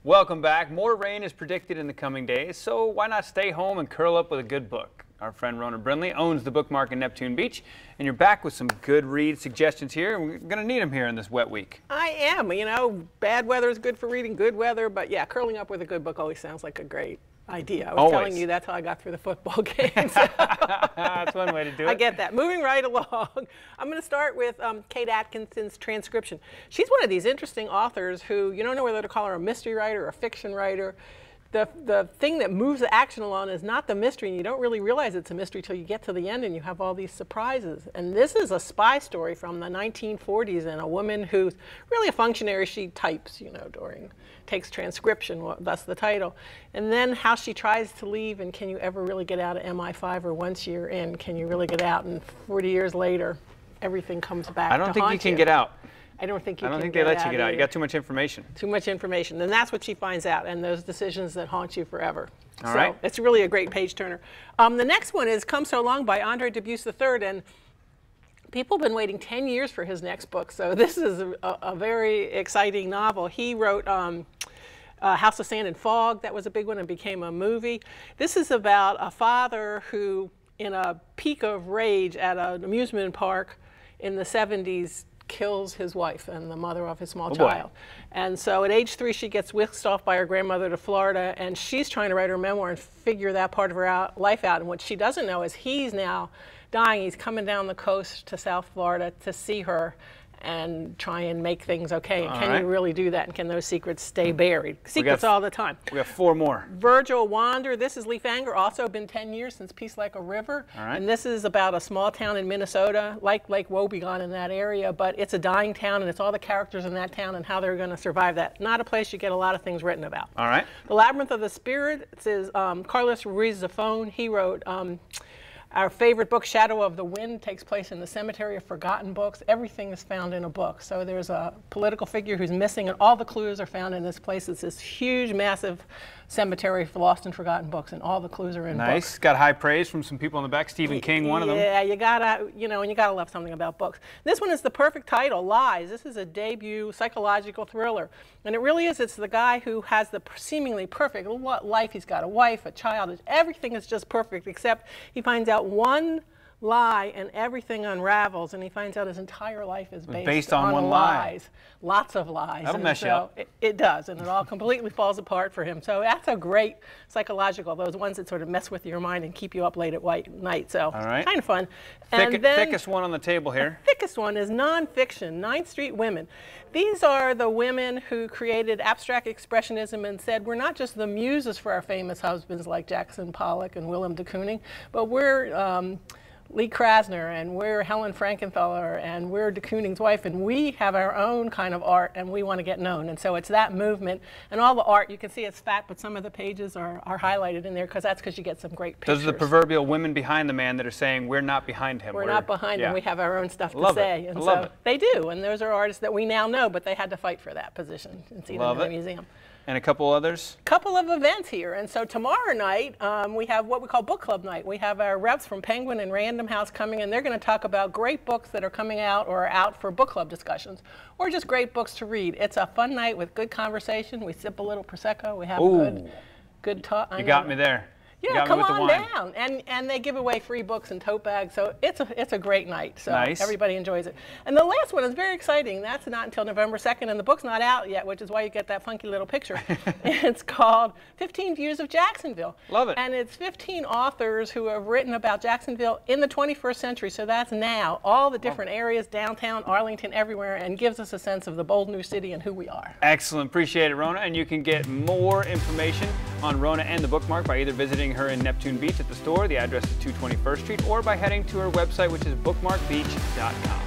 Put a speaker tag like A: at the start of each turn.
A: Welcome back. More rain is predicted in the coming days, so why not stay home and curl up with a good book? Our friend Rona owns the BookMark in Neptune Beach, and you're back with some good read suggestions here, and we're going to need them here in this wet week.
B: I am. You know, bad weather is good for reading, good weather, but yeah, curling up with a good book always sounds like a great idea. I was telling you that's how I got through the football games.
A: That's one way to do it.
B: I get that. Moving right along, I'm going to start with Kate Atkinson's Transcription. She's one of these interesting authors who you don't know whether to call her a mystery writer or a fiction writer. The thing that moves the action along is not the mystery, and you don't really realize it's a mystery till you get to the end and you have all these surprises. And this is a spy story from the 1940s, and a woman who's really a functionary. She types, you know, takes transcription, that's the title. And then how she tries to leave, and can you ever really get out of MI5, or once you're in, can you really get out? And 40 years later, everything comes back to haunt you.
A: I don't think you can get out.
B: I don't think they let
A: you get out. You got too much information.
B: Too much information. And that's what she finds out, and those decisions that haunt you forever.
A: All right.
B: It's really a great page turner. The next one is Come So Long by Andre Dubus III, and people have been waiting 10 years for his next book, so this is a very exciting novel. He wrote House of Sand and Fog. That was a big one and became a movie. This is about a father who, in a peak of rage at an amusement park in the 70s, kills his wife and the mother of his small child. And so at age 3, she gets whisked off by her grandmother to Florida, and she's trying to write her memoir and figure that part of her life out. And what she doesn't know is he's now dying. He's coming down the coast to South Florida to see her and try and make things okay. And can you really do that? And can those secrets stay buried? Secrets all the time.
A: We have 4 more.
B: Virgil Wander. This is Leaf Anger. Also been 10 years since Peace Like a River. And this is about a small town in Minnesota, like Lake Wobegon in that area, but it's a dying town, and it's all the characters in that town and how they're going to survive that. Not a place you get a lot of things written about.
A: All right.
B: The Labyrinth of the Spirit. It says Carlos Ruiz Zafón. He wrote our favorite book, Shadow of the Wind, takes place in the Cemetery of Forgotten Books. Everything is found in a book. So there's a political figure who's missing, and all the clues are found in this place. It's this huge, massive cemetery for lost and forgotten books, and all the clues are in books.
A: Nice. Got high praise from some people in the back. Stephen King, one of them.
B: Yeah, you gotta, you know, and you gotta love something about books. This one is the perfect title, Lies. This is a debut psychological thriller, and it really is. It's the guy who has the seemingly perfect life. He's got a wife, a child. Everything is just perfect, except he finds out one lie and everything unravels, and he finds out his entire life is based on one lies. Lots of lies.
A: That'll mess you up.
B: It does, and it all completely falls apart for him. So that's a great psychological, those ones that sort of mess with your mind and keep you up late at night. So kind of fun.
A: And then, thickest one on the table here.
B: The thickest one is nonfiction, 9th Street Women. These are the women who created abstract expressionism and said, we're not just the muses for our famous husbands like Jackson Pollock and Willem de Kooning, but we're Lee Krasner, and we're Helen Frankenthaler, and we're de Kooning's wife, and we have our own kind of art, and we want to get known. And so it's that movement, and all the art, you can see it's fat, but some of the pages are highlighted in there, because that's because you get some great pictures.
A: Those are the proverbial women behind the man that are saying, we're not behind him.
B: We're not behind him, we have our own stuff to say. And so they do, and those are artists that we now know, but they had to fight for that position and see them in the museum.
A: And a couple others?
B: A couple of events here. And so tomorrow night, we have what we call book club night. We have our reps from Penguin and Random House coming, and they're going to talk about great books that are coming out or are out for book club discussions, or just great books to read. It's a fun night with good conversation. We sip a little Prosecco. We have good talk.
A: You got me there.
B: Yeah, come on down. And they give away free books and tote bags, so it's a great night. So everybody enjoys it. And the last one is very exciting. That's not until November 2nd, and the book's not out yet, which is why you get that funky little picture. It's called 15 Views of Jacksonville.
A: Love it.
B: And it's 15 authors who have written about Jacksonville in the 21st century, so that's now. All the different areas, downtown, Arlington, everywhere, and gives us a sense of the bold new city and who we are.
A: Excellent. Appreciate it, Rona. And you can get more information on Rona and the BookMark by either visiting her in Neptune Beach at the store. The address is 221st Street, or by heading to her website, which is bookmarkbeach.com.